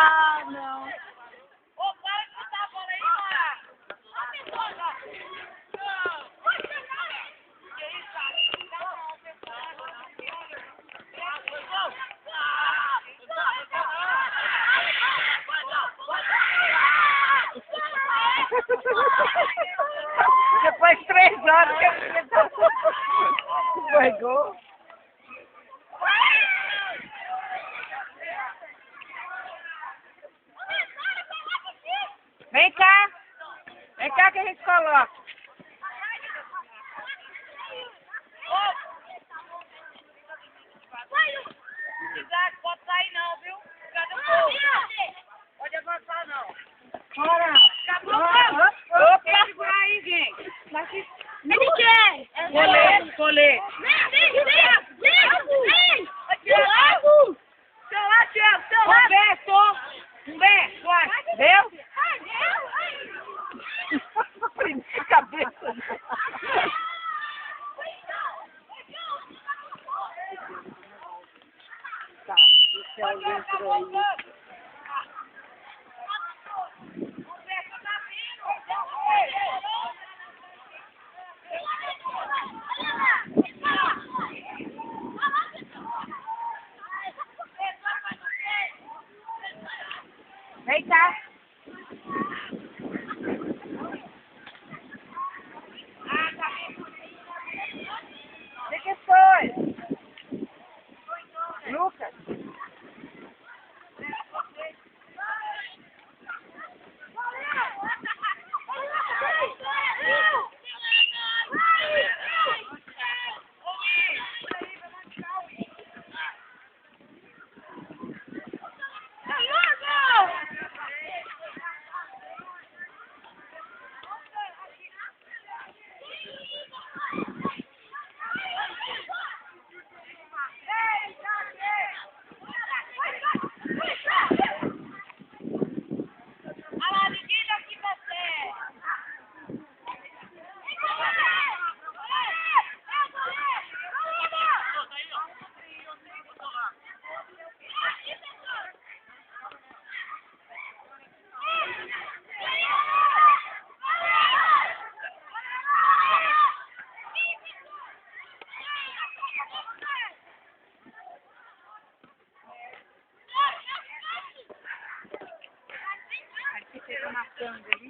Ah, não. Ô, para de botar a bola aí, cara. Que isso, cara? Depois de 3 horas que a menina tá... Foi gol. Vem cá. Vem cá que a gente coloca. Isaac, pode sair não, viu? Cadê o gol? Pode avançar não. Bora. Acabou, Opa, segurar aí, gente. Colete, colete. Seu lá, Thiago, seu lá. Roberto. Humberto, vai. Deu? Primeira cabeça. Tá, deixa eu ver por aí. Vem cá. O que foi? Lucas? Aqui fica marcando ali.